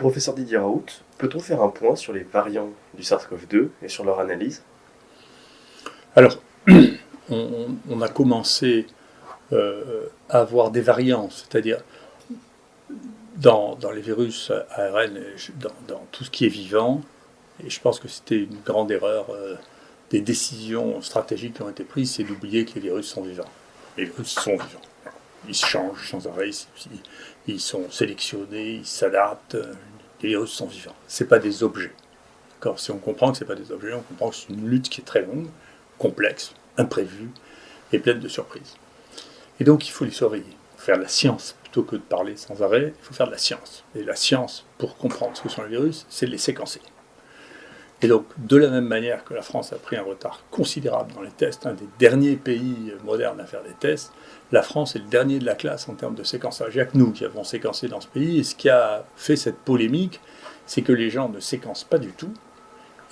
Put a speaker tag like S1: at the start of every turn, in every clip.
S1: Professeur Didier Raoult, peut-on faire un point sur les variants du SARS-CoV-2 et sur leur analyse?
S2: Alors, on a commencé à avoir des variants, c'est-à-dire dans les virus ARN, dans tout ce qui est vivant, et je pense que c'était une grande erreur des décisions stratégiques qui ont été prises, c'est d'oublier que les virus sont vivants. Les virus sont vivants. Ils changent sans arrêt, ils sont sélectionnés, ils s'adaptent. Les virus sont vivants. Ce n'est pas des objets. D'accord ? Si on comprend que ce n'est pas des objets, on comprend que c'est une lutte qui est très longue, complexe, imprévue et pleine de surprises. Et donc il faut les surveiller. Il faut faire de la science plutôt que de parler sans arrêt. Il faut faire de la science. Et la science, pour comprendre ce que sont les virus, c'est de les séquencer. Et donc, de la même manière que la France a pris un retard considérable dans les tests, un des derniers pays modernes à faire des tests, la France est le dernier de la classe en termes de séquençage. Il n'y a que nous qui avons séquencé dans ce pays. Et ce qui a fait cette polémique, c'est que les gens ne séquencent pas du tout.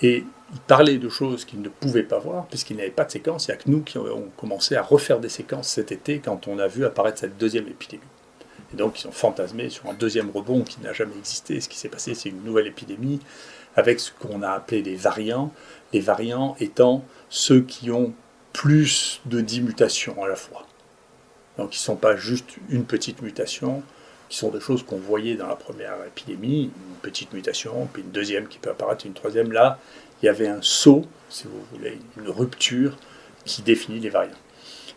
S2: Et ils parlaient de choses qu'ils ne pouvaient pas voir, puisqu'ils n'avaient pas de séquence. Il n'y a que nous qui avons commencé à refaire des séquences cet été, quand on a vu apparaître cette deuxième épidémie. Et donc, ils ont fantasmé sur un deuxième rebond qui n'a jamais existé. Ce qui s'est passé, c'est une nouvelle épidémie, avec ce qu'on a appelé des variants, les variants étant ceux qui ont plus de 10 mutations à la fois. Donc ils ne sont pas juste une petite mutation, qui sont des choses qu'on voyait dans la première épidémie, une petite mutation, puis une deuxième qui peut apparaître, une troisième. Là, il y avait un saut, si vous voulez, une rupture qui définit les variants.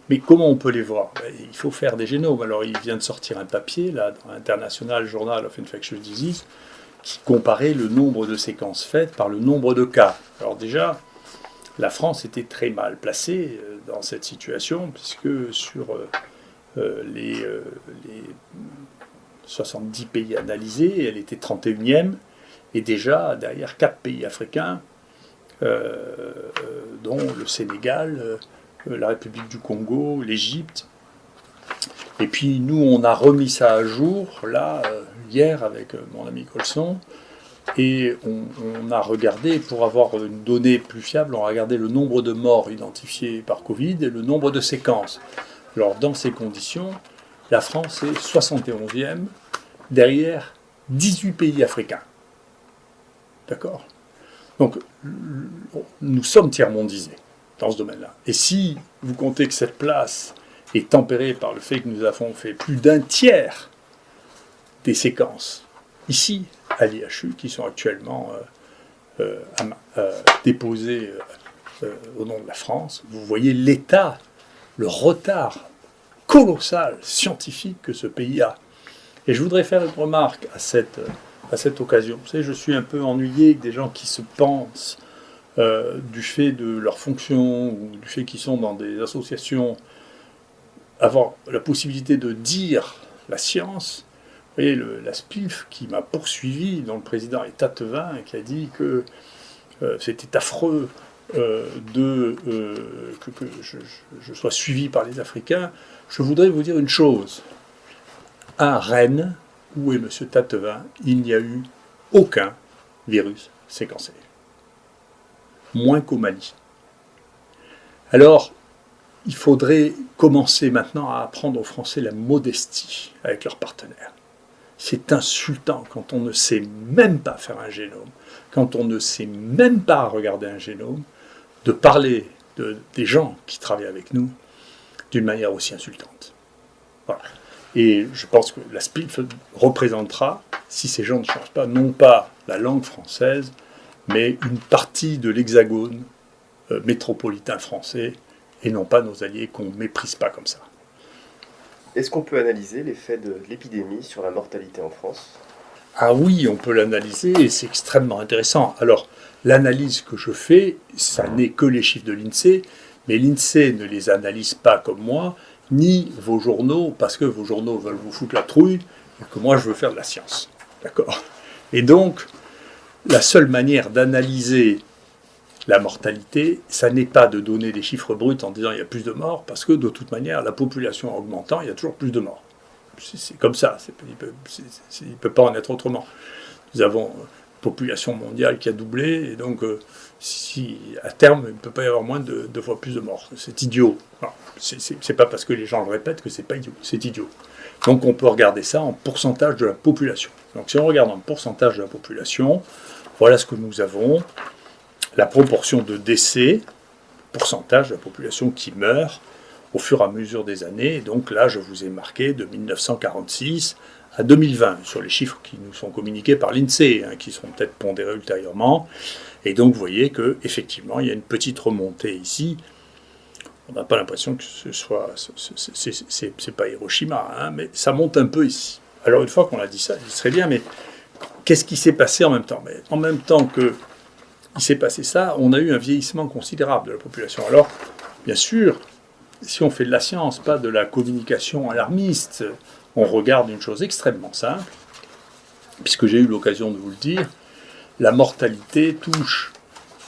S2: Mais comment on peut les voir ? Il faut faire des génomes. Alors il vient de sortir un papier, là, dans l'International Journal of Infectious Disease, qui comparait le nombre de séquences faites par le nombre de cas. Alors déjà, la France était très mal placée dans cette situation, puisque sur les 70 pays analysés, elle était 31e, et déjà derrière 4 pays africains, dont le Sénégal, la République du Congo, l'Égypte. Et puis nous, on a remis ça à jour, là, hier, avec mon ami Colson, et on a regardé, pour avoir une donnée plus fiable, on a regardé le nombre de morts identifiés par Covid et le nombre de séquences. Alors, dans ces conditions, la France est 71e, derrière 18 pays africains. D'accord ? Donc, nous sommes tiers-mondisés dans ce domaine-là. Et si vous comptez que cette place est tempérée par le fait que nous avons fait plus d'un tiers des séquences ici à l'IHU qui sont actuellement déposées au nom de la France, vous voyez l'état, le retard colossal scientifique que ce pays a. Et je voudrais faire une remarque à cette occasion. Vous savez, je suis un peu ennuyé avec des gens qui se pensent du fait de leur fonction ou du fait qu'ils sont dans des associations, avoir la possibilité de dire la science. Vous voyez, la SPIF qui m'a poursuivi, dont le président est Tatevin, et qui a dit que c'était affreux que je sois suivi par les Africains. Je voudrais vous dire une chose. À Rennes, où est M. Tatevin, il n'y a eu aucun virus séquencé. Moins qu'au Mali. Alors, il faudrait commencer maintenant à apprendre aux Français la modestie avec leurs partenaires. C'est insultant quand on ne sait même pas faire un génome, quand on ne sait même pas regarder un génome, de parler des gens qui travaillent avec nous d'une manière aussi insultante. Voilà. Et je pense que la SPIF représentera, si ces gens ne changent pas, non pas la langue française, mais une partie de l'hexagone métropolitain français, et non pas nos alliés qu'on ne méprise pas comme ça.
S1: Est-ce qu'on peut analyser l'effet de l'épidémie sur la mortalité en France ?
S2: Ah oui, on peut l'analyser et c'est extrêmement intéressant. Alors, l'analyse que je fais, ça n'est que les chiffres de l'INSEE, mais l'INSEE ne les analyse pas comme moi, ni vos journaux, parce que vos journaux veulent vous foutre la trouille, et que moi je veux faire de la science. D'accord ? Et donc, la seule manière d'analyser la mortalité, ça n'est pas de donner des chiffres bruts en disant il y a plus de morts, parce que de toute manière, la population augmentant, il y a toujours plus de morts. C'est comme ça, il ne peut pas en être autrement. Nous avons une population mondiale qui a doublé, et donc si à terme, il ne peut pas y avoir moins de 2 fois plus de morts. C'est idiot. C'est pas parce que les gens le répètent que c'est pas idiot, c'est idiot. Donc on peut regarder ça en pourcentage de la population. Donc si on regarde en pourcentage de la population, voilà ce que nous avons. La proportion de décès, pourcentage de la population qui meurt au fur et à mesure des années. Et donc là, je vous ai marqué de 1946 à 2020, sur les chiffres qui nous sont communiqués par l'INSEE, qui seront peut-être pondérés ultérieurement. Et donc vous voyez qu'effectivement, il y a une petite remontée ici. On n'a pas l'impression que ce soit... C'est pas Hiroshima, mais ça monte un peu ici. Alors une fois qu'on a dit ça, il serait bien, mais qu'est-ce qui s'est passé en même temps? Mais en même temps qu'il s'est passé ça, on a eu un vieillissement considérable de la population. Alors, bien sûr, si on fait de la science, pas de la communication alarmiste, on regarde une chose extrêmement simple, puisque j'ai eu l'occasion de vous le dire, la mortalité touche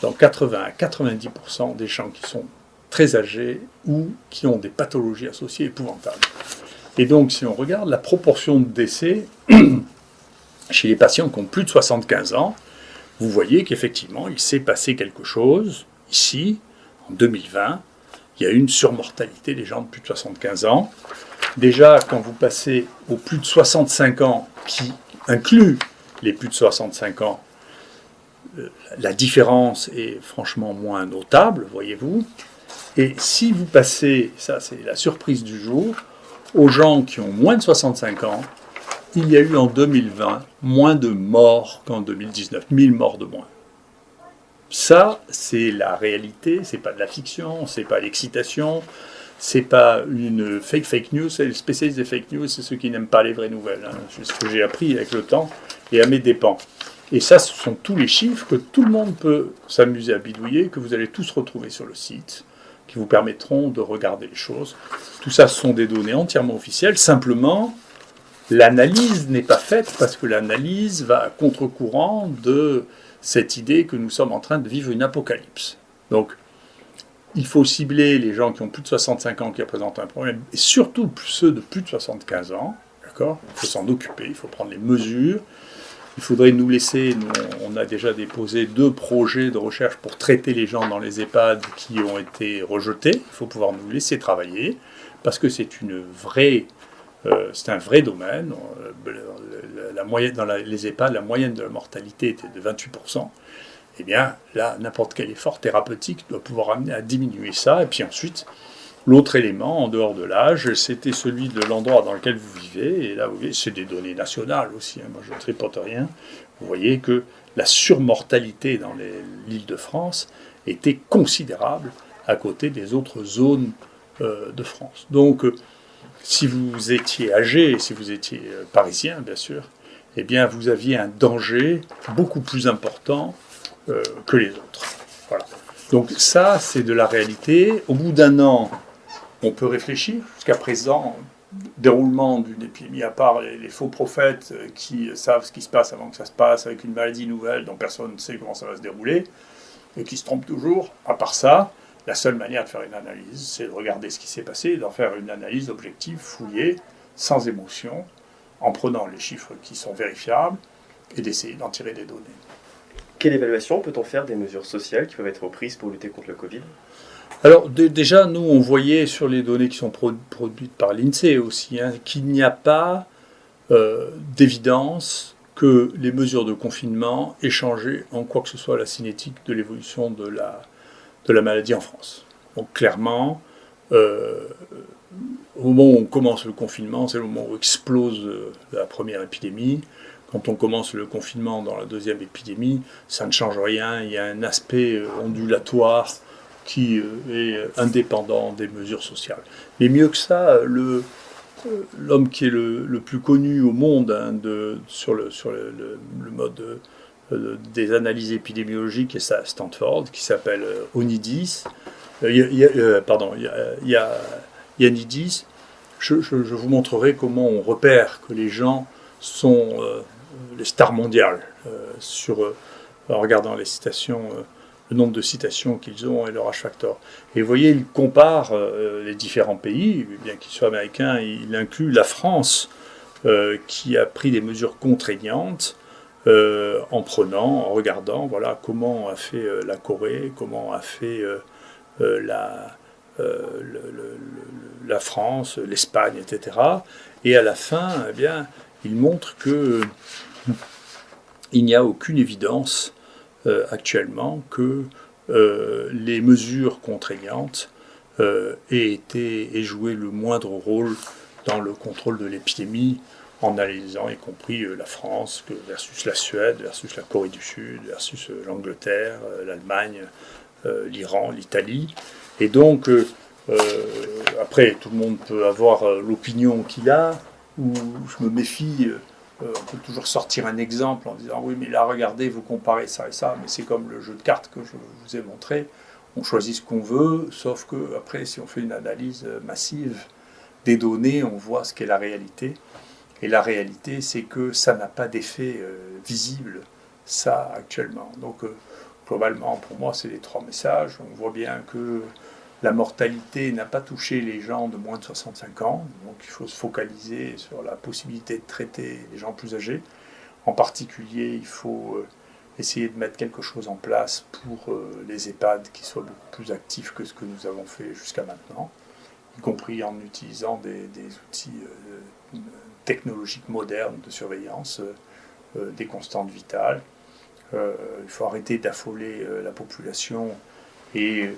S2: dans 80 à 90% des gens qui sont très âgés ou qui ont des pathologies associées épouvantables. Et donc, si on regarde la proportion de décès chez les patients qui ont plus de 75 ans, vous voyez qu'effectivement, il s'est passé quelque chose. Ici, en 2020, il y a une surmortalité des gens de plus de 75 ans. Déjà, quand vous passez aux plus de 65 ans, qui inclut les plus de 65 ans, la différence est franchement moins notable, voyez-vous. Et si vous passez, ça c'est la surprise du jour, aux gens qui ont moins de 65 ans, il y a eu en 2020 moins de morts qu'en 2019, 1000 morts de moins. Ça, c'est la réalité, c'est pas de la fiction, c'est pas l'excitation, c'est pas une fake news, c'est les spécialistes des fake news, c'est ceux qui n'aiment pas les vraies nouvelles. C'est ce que j'ai appris avec le temps et à mes dépens. Et ça, ce sont tous les chiffres que tout le monde peut s'amuser à bidouiller, que vous allez tous retrouver sur le site, qui vous permettront de regarder les choses. Tout ça, ce sont des données entièrement officielles. Simplement, l'analyse n'est pas faite parce que l'analyse va à contre-courant de cette idée que nous sommes en train de vivre une apocalypse. Donc, il faut cibler les gens qui ont plus de 65 ans qui représentent un problème, et surtout ceux de plus de 75 ans. D'accord ? Il faut s'en occuper, il faut prendre les mesures. Il faudrait nous laisser, on a déjà déposé 2 projets de recherche pour traiter les gens dans les EHPAD qui ont été rejetés. Il faut pouvoir nous laisser travailler, parce que c'est un vrai domaine. La moyenne, dans les EHPAD, la moyenne de la mortalité était de 28%. Eh bien, là, n'importe quel effort thérapeutique doit pouvoir amener à diminuer ça. Et puis ensuite, l'autre élément, en dehors de l'âge, c'était celui de l'endroit dans lequel vous vivez. Et là, vous voyez, c'est des données nationales aussi. Moi, je ne tripote rien. Vous voyez que la surmortalité dans l'Île-de-France était considérable à côté des autres zones de France. Donc, si vous étiez âgé, si vous étiez parisien, bien sûr, eh bien, vous aviez un danger beaucoup plus important que les autres. Voilà. Donc ça, c'est de la réalité. Au bout d'un an, on peut réfléchir. Jusqu'à présent, déroulement d'une épidémie, à part les faux prophètes qui savent ce qui se passe avant que ça se passe, avec une maladie nouvelle dont personne ne sait comment ça va se dérouler, et qui se trompent toujours. À part ça, la seule manière de faire une analyse, c'est de regarder ce qui s'est passé, et d'en faire une analyse objective, fouillée, sans émotion, en prenant les chiffres qui sont vérifiables, et d'essayer d'en tirer des données.
S1: Quelle évaluation peut-on faire des mesures sociales qui peuvent être prises pour lutter contre le Covid ?
S2: Alors déjà, nous, on voyait sur les données qui sont produites par l'INSEE aussi, qu'il n'y a pas d'évidence que les mesures de confinement aient changé en quoi que ce soit la cinétique de l'évolution de la maladie en France. Donc clairement, au moment où on commence le confinement, c'est le moment où explose la première épidémie. Quand on commence le confinement dans la deuxième épidémie, ça ne change rien. Il y a un aspect ondulatoire qui est indépendant des mesures sociales. Mais mieux que ça, l'homme qui est le plus connu au monde sur le mode des analyses épidémiologiques, et ça à Stanford, qui s'appelle Ioannidis. Ioannidis. Je vous montrerai comment on repère que les gens sont les stars mondiales en regardant les citations, le nombre de citations qu'ils ont et leur H-factor. Et vous voyez, il compare les différents pays, bien qu'ils soient américains, il inclut la France qui a pris des mesures contraignantes en regardant voilà, comment a fait la Corée, comment a fait la France, l'Espagne, etc. Et à la fin, eh bien, il montre que il n'y a aucune évidence actuellement que les mesures contraignantes aient joué le moindre rôle dans le contrôle de l'épidémie, en analysant y compris la France versus la Suède, versus la Corée du Sud, versus l'Angleterre, l'Allemagne, l'Iran, l'Italie. Et donc, après, tout le monde peut avoir l'opinion qu'il a, ou je me méfie, on peut toujours sortir un exemple en disant oui, mais là, regardez, vous comparez ça et ça, mais c'est comme le jeu de cartes que je vous ai montré. On choisit ce qu'on veut, sauf que après, si on fait une analyse massive des données, on voit ce qu'est la réalité. Et la réalité, c'est que ça n'a pas d'effet visible, ça, actuellement. Donc, globalement, pour moi, c'est les trois messages. On voit bien que la mortalité n'a pas touché les gens de moins de 65 ans, donc il faut se focaliser sur la possibilité de traiter les gens plus âgés. En particulier, il faut essayer de mettre quelque chose en place pour les EHPAD qui soient beaucoup plus actifs que ce que nous avons fait jusqu'à maintenant, y compris en utilisant des outils technologiques modernes de surveillance, des constantes vitales. Il faut arrêter d'affoler la population et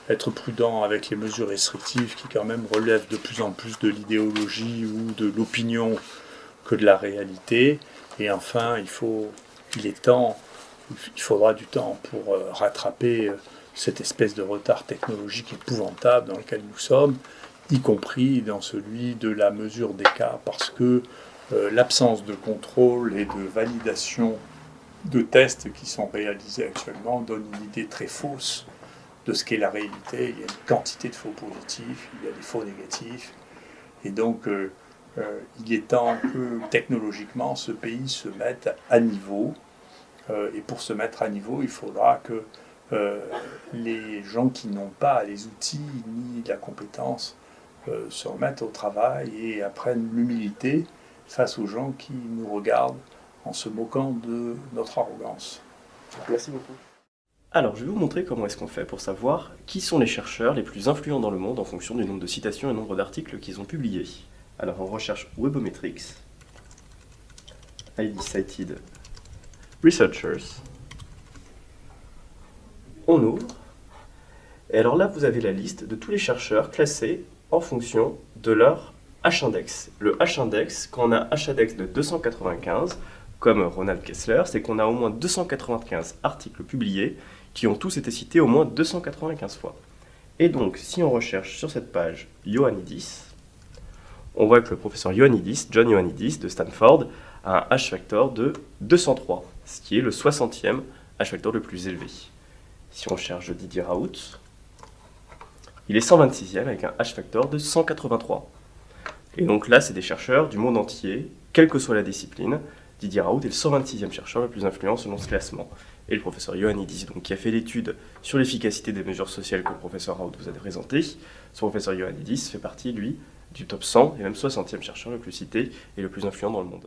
S2: être prudent avec les mesures restrictives qui quand même relèvent de plus en plus de l'idéologie ou de l'opinion que de la réalité. Et enfin, il faudra du temps pour rattraper cette espèce de retard technologique épouvantable dans lequel nous sommes, y compris dans celui de la mesure des cas, parce que l'absence de contrôle et de validation de tests qui sont réalisés actuellement donne une idée très fausse de ce qu'est la réalité. Il y a une quantité de faux positifs, il y a des faux négatifs, et donc il est temps que technologiquement ce pays se mette à niveau, et pour se mettre à niveau, il faudra que les gens qui n'ont pas les outils ni la compétence se remettent au travail et apprennent l'humilité face aux gens qui nous regardent en se moquant de notre arrogance.
S1: Merci beaucoup.
S3: Alors, je vais vous montrer comment est-ce qu'on fait pour savoir qui sont les chercheurs les plus influents dans le monde en fonction du nombre de citations et nombre d'articles qu'ils ont publiés. Alors, on recherche Webometrics, ID Cited Researchers. On ouvre. Et alors là, vous avez la liste de tous les chercheurs classés en fonction de leur H-index. Le H-index, quand on a H-index de 295, comme Ronald Kessler, c'est qu'on a au moins 295 articles publiés qui ont tous été cités au moins 295 fois. Et donc, si on recherche sur cette page Ioannidis, on voit que le professeur Ioannidis, John Ioannidis de Stanford, a un H-factor de 203, ce qui est le 60e H-factor le plus élevé. Si on cherche Didier Raoult, il est 126e avec un H-factor de 183. Et donc là, c'est des chercheurs du monde entier, quelle que soit la discipline. Didier Raoult est le 126e chercheur le plus influent selon ce classement. Et le professeur Ioannidis, donc, qui a fait l'étude sur l'efficacité des mesures sociales que le professeur Raoult vous a présenté, ce professeur Ioannidis fait partie, lui, du top 100 et même 60e chercheur le plus cité et le plus influent dans le monde.